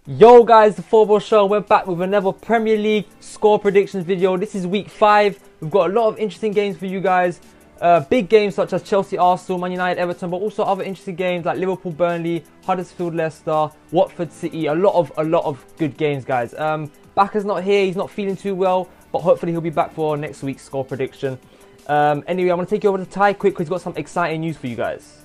Yo guys, the Football Show, we're back with another Premier League score predictions video. This is week 5. We've got a lot of interesting games for you guys. Big games such as Chelsea, Arsenal, Man United, Everton, but also other interesting games like Liverpool, Burnley, Huddersfield, Leicester, Watford, City. A lot of good games, guys. Backer's not here, he's not feeling too well, but hopefully he'll be back for next week's score prediction. Anyway, I'm going to take you over to Ty quick because he's got some exciting news for you guys.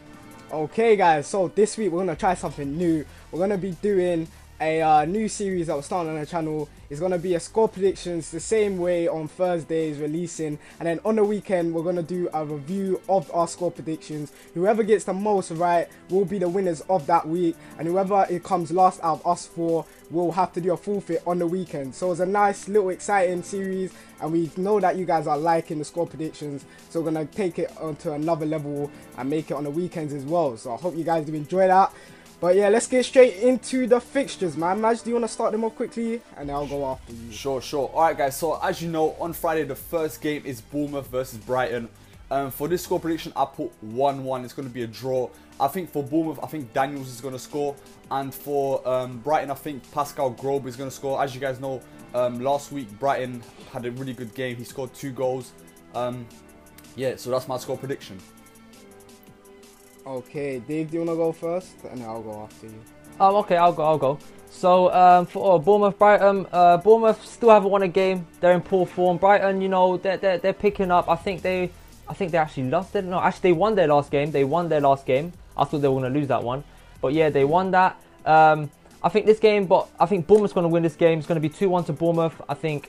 Okay guys, so this week we're going to try something new. We're going to be doing a new series that we're starting on the channel. Is going to be a score predictions the same way on Thursdays releasing, and then on the weekend we're going to do a review of our score predictions. Whoever gets the most right will be the winners of that week, and whoever it comes last out of us four will have to do a forfeit on the weekend. So it's a nice little exciting series, and we know that you guys are liking the score predictions, so we're going to take it onto another level and make it on the weekends as well. So I hope you guys do enjoy that. But yeah, let's get straight into the fixtures, man. Maj, do you want to start them off quickly? And then I'll go after you. Sure. Alright guys, so as you know, on Friday the first game is Bournemouth versus Brighton. For this score prediction, I put 1-1. It's going to be a draw. I think for Bournemouth, I think Daniels is going to score. And for Brighton, I think Pascal Grobe is going to score. As you guys know, last week Brighton had a really good game. He scored 2 goals. Yeah, so that's my score prediction. Okay, Dave, do you want to go first? And I'll go after you. Okay, I'll go. So for Bournemouth, Brighton, Bournemouth still haven't won a game. They're in poor form. Brighton, you know, they're picking up. I think they actually lost it. No, actually they won their last game. I thought they were going to lose that one, but yeah, they won that. I think this game, but I think Bournemouth's going to win this game. It's going to be 2-1 to Bournemouth. I think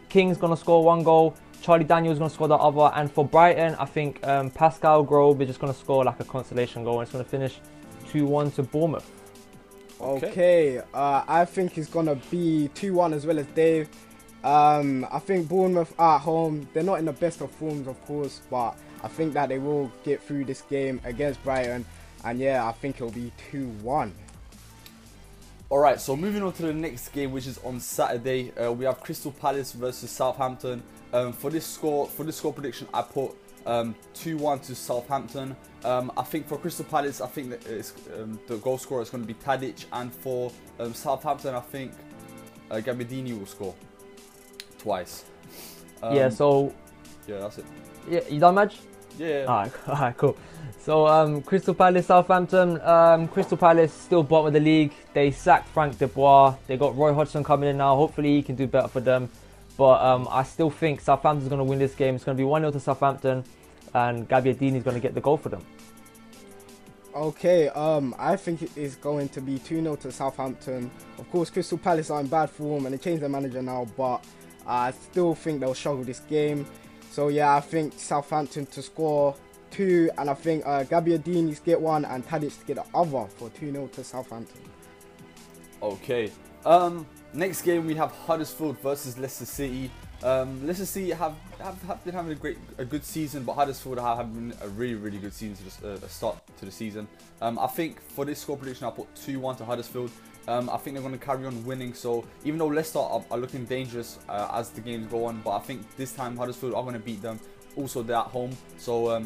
King's going to score 1 goal. Charlie Daniels is going to score the other, and for Brighton, I think Pascal Grobe is just going to score like a consolation goal, and it's going to finish 2-1 to Bournemouth. Okay, I think it's going to be 2-1 as well as Dave. I think Bournemouth at home, they're not in the best of forms, of course, but I think that they will get through this game against Brighton, and yeah, I think it'll be 2-1. Alright, so moving on to the next game, which is on Saturday. We have Crystal Palace versus Southampton. For this score prediction, I put 2-1 to Southampton. I think for Crystal Palace, I think that it's, the goal scorer is going to be Tadic, and for Southampton, I think Gabbiadini will score twice. Yeah, so yeah, that's it. Yeah, you done, Madge? Yeah. Alright, cool. So Crystal Palace, Southampton. Crystal Palace still bottom of the league. They sacked Frank de Bois. They got Roy Hodgson coming in now. Hopefully he can do better for them. But I still think Southampton's going to win this game. It's going to be 1-0 to Southampton, and Gabbiadini is going to get the goal for them. Okay, I think it is going to be 2-0 to Southampton. Of course, Crystal Palace are in bad form and they changed their manager now, but I still think they'll struggle this game. So yeah, I think Southampton to score 2, and I think Gabbiadini to get 1 and Tadic to get the other for 2-0 to Southampton. Okay. Next game we have Huddersfield versus Leicester City. Leicester City have been having a good season, but Huddersfield have been a really good season to the start to the season. I think for this score prediction, I put 2-1 to Huddersfield. I think they're going to carry on winning. So even though Leicester are looking dangerous as the games go on, but I think this time Huddersfield are going to beat them. Also, they're at home, so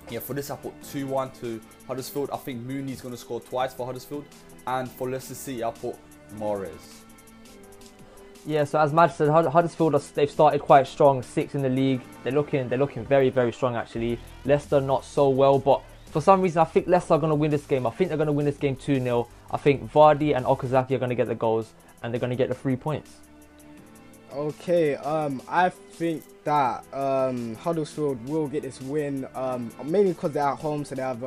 yeah, for this I put 2-1 to Huddersfield. I think Mooney's going to score twice for Huddersfield, and for Leicester City I put Mahrez. Yeah, so as Madge said, Huddersfield, they've started quite strong, 6th in the league. They're looking very strong actually. Leicester not so well, but for some reason I think Leicester are going to win this game. I think they're going to win this game 2-0. I think Vardy and Okazaki are going to get the goals, and they're going to get the 3 points. Okay, I think that Huddersfield will get this win, mainly because they're at home, so they have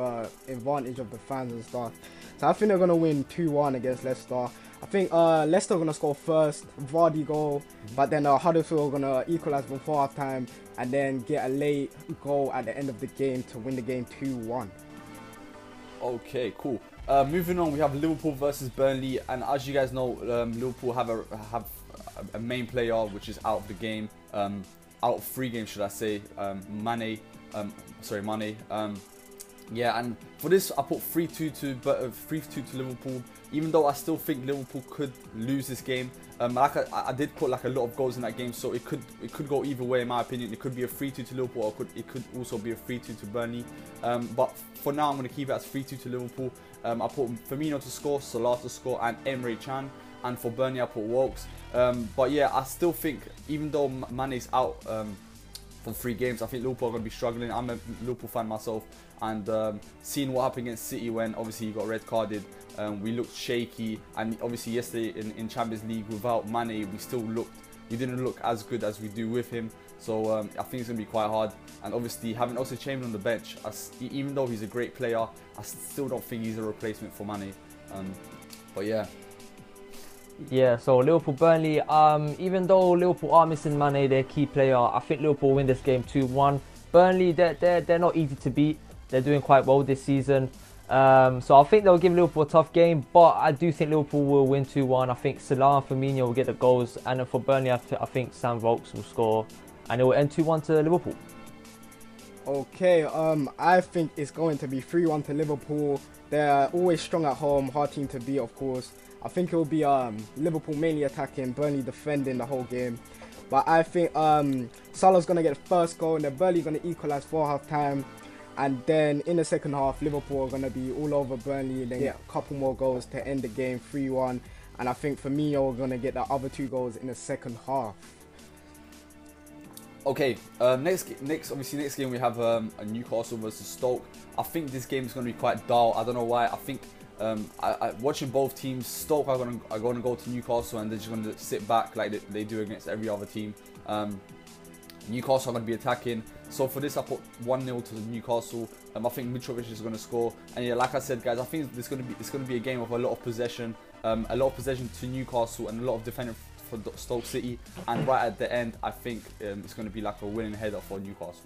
advantage of the fans and stuff. So I think they're going to win 2-1 against Leicester. I think Leicester are going to score first, Vardy goal, but then Huddersfield are going to equalise before half time and then get a late goal at the end of the game to win the game 2-1. Okay, cool. Moving on, we have Liverpool versus Burnley, and as you guys know, Liverpool have a main player which is out of the game, out of 3 games should I say, Mane. Yeah, and for this I put 3-2 to Liverpool. Even though I still think Liverpool could lose this game, like I did put like a lot of goals in that game, so it could go either way in my opinion. It could be a 3-2 to Liverpool, or it could also be a 3-2 to Burnley. But for now I'm going to keep it as 3-2 to Liverpool. I put Firmino to score, Salah to score, and Emre Can. And for Burnley I put Wilkes. But yeah, I still think even though Mane's out for 3 games, I think Liverpool are going to be struggling. I'm a Liverpool fan myself, and seeing what happened against City when obviously he got red carded, we looked shaky, and obviously yesterday in Champions League without Mane we didn't look as good as we do with him. So I think it's going to be quite hard, and obviously having also Chamberlain on the bench, even though he's a great player, I still don't think he's a replacement for Mane. But yeah. Yeah, so Liverpool-Burnley, even though Liverpool are missing Mane, their key player, I think Liverpool win this game 2-1. Burnley, they're not easy to beat. They're doing quite well this season. So I think they'll give Liverpool a tough game, but I do think Liverpool will win 2-1. I think Salah and Firmino will get the goals, and then for Burnley, I think Sam Vokes will score, and it will end 2-1 to Liverpool. Okay, I think it's going to be 3-1 to Liverpool. They're always strong at home, hard team to beat, of course. I think it will be Liverpool mainly attacking, Burnley defending the whole game. But I think Salah's going to get the first goal, and then Burnley going to equalise for half-time. And then in the second half, Liverpool are going to be all over Burnley, and then get a couple more goals to end the game 3-1. And I think Firmino are going to get the other 2 goals in the second half. Okay, next game we have a Newcastle versus Stoke. I think this game is going to be quite dull. I don't know why. I think watching both teams, Stoke are going to go to Newcastle and they're just going to sit back like they do against every other team. Newcastle are going to be attacking. So for this I put 1-0 to Newcastle. I think Mitrovic is going to score. And yeah, like I said, guys, I think it's going to be a game of a lot of possession. A lot of possession to Newcastle and a lot of defending for Stoke City, and right at the end I think it's going to be like a winning header for Newcastle.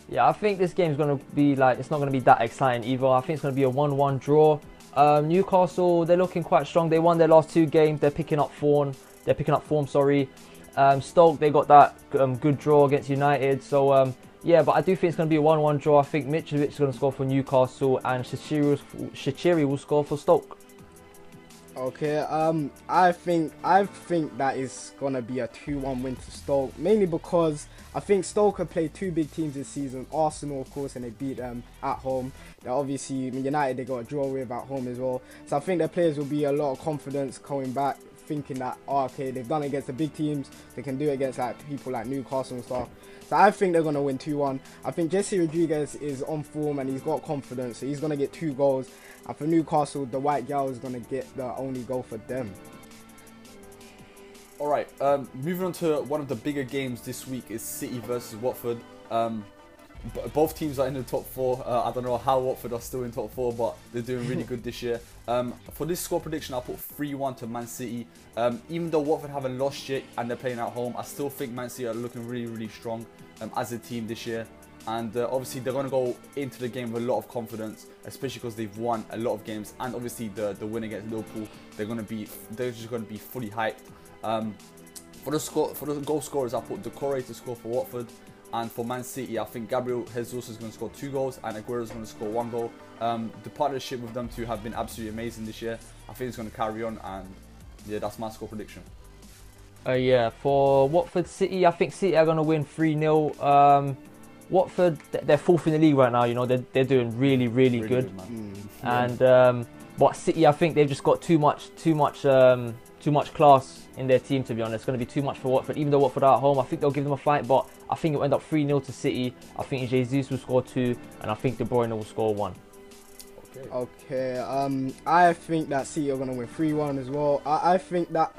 Yeah, I think this game is going to be like, it's not going to be that exciting either. I think it's going to be a 1-1 draw. Newcastle, they're looking quite strong. They won their last 2 games. They're picking up form. Sorry. Stoke, they got that good draw against United. So yeah, but I do think it's going to be a 1-1 draw. I think Mitrovic is going to score for Newcastle, and Shaqiri will score for Stoke. Okay, I think that is gonna be a 2-1 win to Stoke, mainly because I think Stoke have played 2 big teams this season, Arsenal of course, and they beat them at home. They're obviously United, they got a draw with at home as well, so I think their players will be a lot of confidence coming back, thinking that okay, they've done it against the big teams, they can do it against like people like Newcastle and stuff. So I think they're gonna win 2-1. I think Jesse Rodriguez is on form and he's got confidence, so he's gonna get 2 goals. And for Newcastle, the white gal is going to get the only goal for them. Alright, moving on to one of the bigger games this week is City versus Watford. Both teams are in the top 4. I don't know how Watford are still in top 4, but they're doing really good this year. For this score prediction, I'll put 3-1 to Man City. Even though Watford haven't lost yet and they're playing at home, I still think Man City are looking really, really strong as a team this year. And obviously they're going to go into the game with a lot of confidence, especially because they've won a lot of games, and obviously the win against Liverpool, they're just going to be fully hyped. For the goal scorers, I put Decore to score for Watford, and for Man City, I think Gabriel Jesus is going to score 2 goals and Aguero is going to score 1 goal. The partnership with them 2 have been absolutely amazing this year. I think it's going to carry on, and yeah, that's my score prediction. Yeah, for Watford City, I think City are going to win 3-0. Watford, they're 4th in the league right now. You know, they're doing really good. And but City, I think they've just got too much class in their team. To be honest, it's going to be too much for Watford. Even though Watford are at home, I think they'll give them a fight. But I think it'll end up 3-0 to City. I think Jesus will score 2, and I think De Bruyne will score 1. Okay. I think that City are going to win 3-1 as well. I think that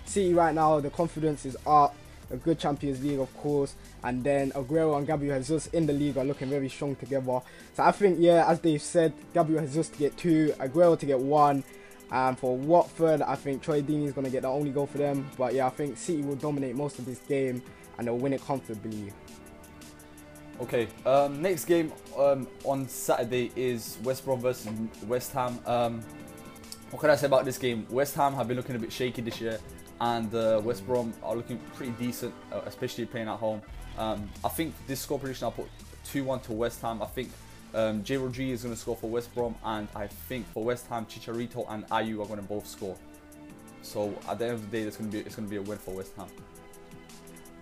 City right now, the confidence is up. A good Champions League, of course, and then Aguero and Gabriel Jesus in the league are looking very strong together. So I think, yeah, as they've said, Gabriel Jesus to get 2, Aguero to get 1. And for Watford, I think Troy Deeney is going to get the only goal for them. But yeah, I think City will dominate most of this game and they'll win it comfortably. Okay, next game on Saturday is West Brom versus West Ham. What can I say about this game? West Ham have been looking a bit shaky this year, and West Brom are looking pretty decent, especially playing at home. I think this score prediction, I'll put 2-1 to West Ham. I think Jay Rodriguez is going to score for West Brom, and I think for West Ham, Chicharito and Ayew are going to both score. So at the end of the day, it's going to be a win for West Ham.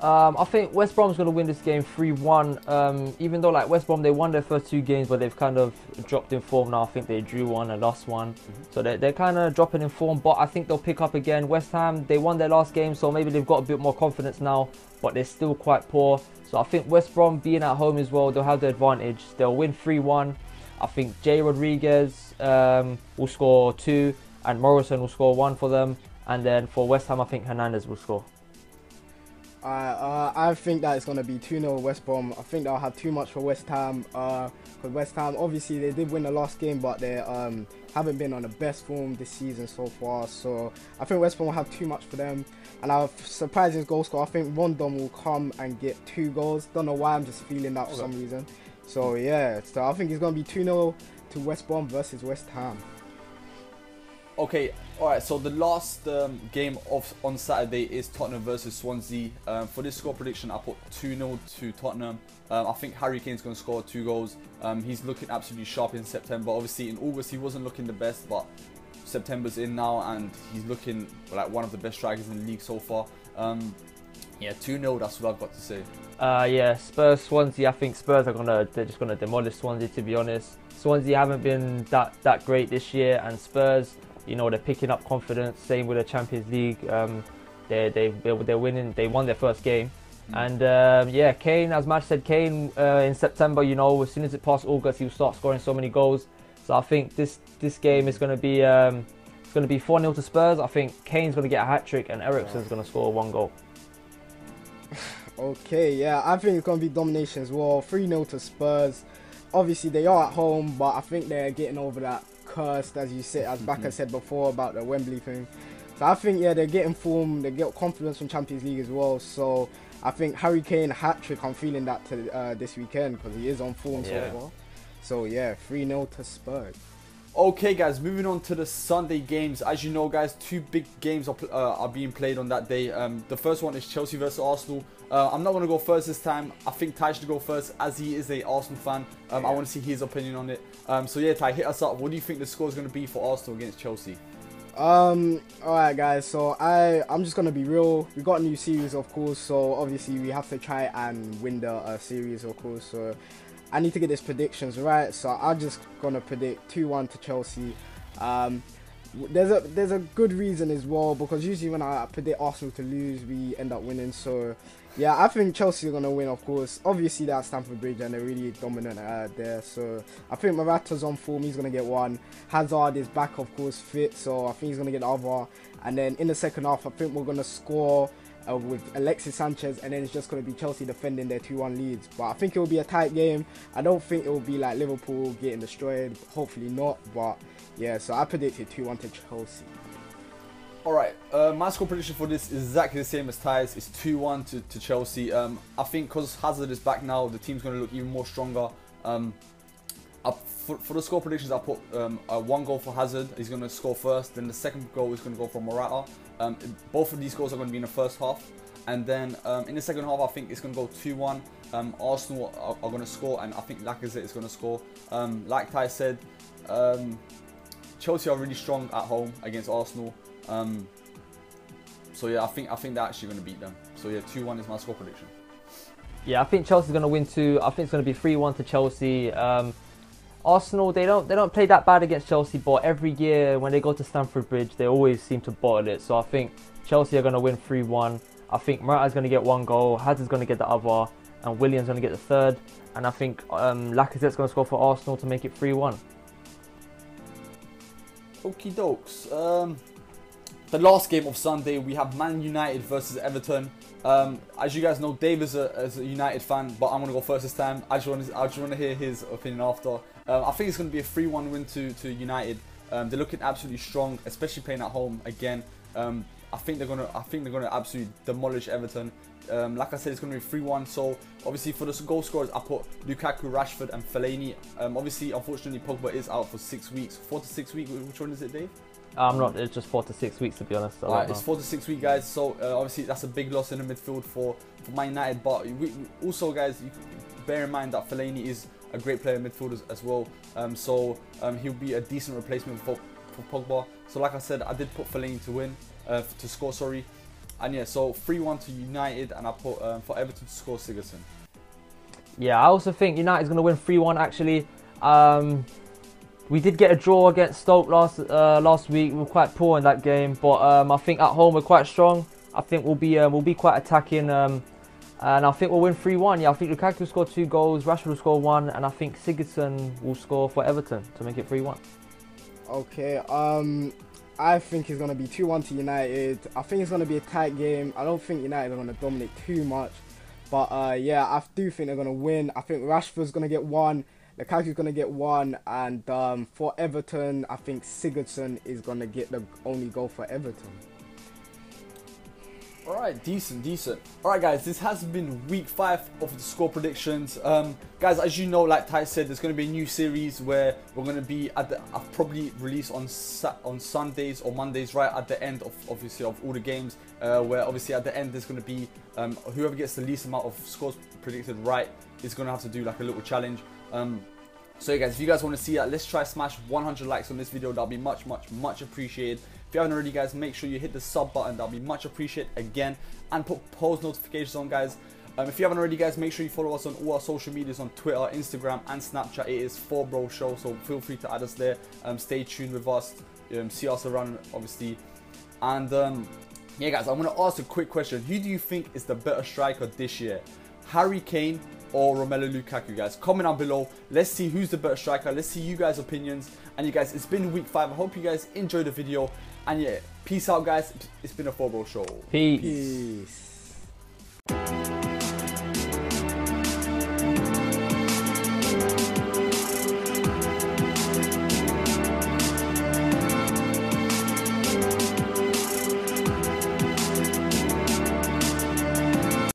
I think West Brom's going to win this game 3-1. Even though like West Brom, they won their first 2 games, but they've kind of dropped in form now. I think they drew 1 and lost 1. So they're kind of dropping in form, but I think they'll pick up again. West Ham, they won their last game, so maybe they've got a bit more confidence now, but they're still quite poor. So I think West Brom being at home as well, they'll have the advantage. They'll win 3-1. I think Jay Rodriguez will score 2 and Morrison will score 1 for them. And then for West Ham, I think Hernandez will score. I think that it's going to be 2-0 West Brom. I think they'll have too much for West Ham. Because West Ham, obviously, they did win the last game, but they haven't been on the best form this season so far. So I think West Brom will have too much for them. And our surprising goal scorer, I think Rondon will come and get 2 goals. Don't know why, I'm just feeling that for some reason. So yeah, so I think it's going to be 2-0 to West Brom versus West Ham. Okay, alright, so the last game on Saturday is Tottenham versus Swansea. For this score prediction, I put 2-0 to Tottenham. I think Harry Kane's going to score 2 goals. He's looking absolutely sharp in September. Obviously, in August, he wasn't looking the best, but September's in now, and he's looking like one of the best strikers in the league so far. Yeah, 2-0, that's what I've got to say. Yeah, Spurs, Swansea, I think Spurs they're just gonna demolish Swansea, to be honest. Swansea haven't been that great this year, and Spurs, you know, they're picking up confidence. Same with the Champions League. They're winning. They won their first game, and yeah, Kane, as Matt said, Kane in September, you know, as soon as it passed August, he'll start scoring so many goals. So I think this game is going to be 4-0 to Spurs. I think Kane's going to get a hat-trick and Eriksen's going to score 1 goal. Okay, yeah, I think it's going to be domination as well. 3-0 to Spurs. Obviously, they are at home, but I think they're getting over that curse, as you said, as Baka said before about the Wembley thing. So I think, yeah, they're getting form. They get confidence from Champions League as well. So I think Harry Kane hat-trick, I'm feeling that this weekend because he is on form so far. So yeah, 3-0 to Spurs. Okay guys, moving on to the Sunday games. As you know guys, 2 big games are being played on that day. The first one is Chelsea versus Arsenal. I'm not going to go first this time. I think Ty should go first as he is a Arsenal fan. I want to see his opinion on it. So yeah, Ty, hit us up. What do you think the score is going to be for Arsenal against Chelsea? Alright guys, so I'm just gonna be real. We got a new series, of course, so obviously we have to try and win the series, of course. So I need to get these predictions right, so I'm just gonna predict 2-1 to Chelsea. There's a good reason as well, because usually when I predict Arsenal to lose, we end up winning. So yeah, I think Chelsea are gonna win, of course. Obviously they're at Stamford Bridge and they're really dominant there. So I think Morata's on form, he's gonna get 1. Hazard is back, of course, fit, so I think he's gonna get the other. And then in the second half, I think we're gonna score with Alexis Sanchez, and then it's just going to be Chelsea defending their 2-1 leads. But I think it will be a tight game. I don't think it will be like Liverpool getting destroyed. Hopefully not. But yeah, so I predicted 2-1 to Chelsea. Alright, my score prediction for this is exactly the same as Ty's. It's 2-1 to Chelsea. I think because Hazard is back now, the team's going to look even more stronger. For the score predictions, I put 1 goal for Hazard. He's going to score first. Then the second goal is going to go for Morata. Both of these goals are going to be in the first half. And then in the second half, I think it's going to go 2-1. Arsenal are going to score, and I think Lacazette is going to score. Like Ty said, Chelsea are really strong at home against Arsenal. So yeah, I think they're actually going to beat them. So yeah, 2-1 is my score prediction. Yeah, I think Chelsea's going to win too. I think it's going to be 3-1 to Chelsea. Arsenal, they don't play that bad against Chelsea, but every year when they go to Stamford Bridge, they always seem to bottle it. So I think Chelsea are going to win 3-1. I think Morata's going to get 1 goal, Hazard's going to get the other, and William's going to get the third. And I think Lacazette's going to score for Arsenal to make it 3-1. Okie dokes. The last game of Sunday, we have Man United versus Everton. As you guys know, Dave is a United fan, but I'm going to go first this time. I just want to hear his opinion after. I think it's going to be a 3-1 win to United. They're looking absolutely strong, especially playing at home again. I think they're going to absolutely demolish Everton. Like I said, it's going to be 3-1. So obviously for the goal scorers, I put Lukaku, Rashford, and Fellaini. Obviously, unfortunately, Pogba is out for 6 weeks, 4 to 6 weeks. Which one is it, Dave? I'm not. It's just 4 to 6 weeks, to be honest. It's 4 to 6 weeks, guys. So obviously that's a big loss in the midfield for Man United. But we also, guys, you bear in mind that Fellaini is a great player in midfield as well. So he'll be a decent replacement for Pogba. So like I said, I did put Fellaini to win, to score, sorry. And yeah, so 3-1 to United, and I put for Everton to score Sigurdsson. Yeah, I also think United's going to win 3-1 actually. We did get a draw against Stoke last week. We were quite poor in that game, but I think at home we're quite strong. I think we'll be quite attacking, and I think we'll win 3-1. Yeah, I think Lukaku will score 2 goals, Rashford will score 1, and I think Sigurdsson will score for Everton to make it 3-1. Okay, I think it's going to be 2-1 to United. I think it's going to be a tight game. I don't think United are going to dominate too much. But yeah, I do think they're going to win. I think Rashford's going to get 1. Lukaku's going to get 1. And for Everton, I think Sigurdsson is going to get the only goal for Everton. Alright, decent. Alright guys, this has been week 5 of the score predictions. Guys, as you know, like Ty said, there's going to be a new series where we're going to be at the, I'll probably release on Sundays or Mondays, right at the end of, obviously, of all the games, where obviously at the end there's going to be, whoever gets the least amount of scores predicted right is going to have to do like a little challenge. So yeah guys, if you guys want to see that, let's try smash 100 likes on this video. That'll be much appreciated. If you haven't already, guys, make sure you hit the sub button. That'll be much appreciated again. And put post notifications on, guys. If you haven't already, guys, make sure you follow us on all our social medias on Twitter, Instagram, and Snapchat. It is 4Bro Show, so feel free to add us there. Stay tuned with us. See us around, obviously. And yeah, guys, I'm going to ask a quick question. Who do you think is the better striker this year? Harry Kane or Romelu Lukaku, guys? Comment down below. Let's see who's the better striker. Let's see you guys' opinions. And you guys, it's been week 5. I hope you guys enjoyed the video. And yeah, peace out, guys. It's been a 4Bro Show. Peace.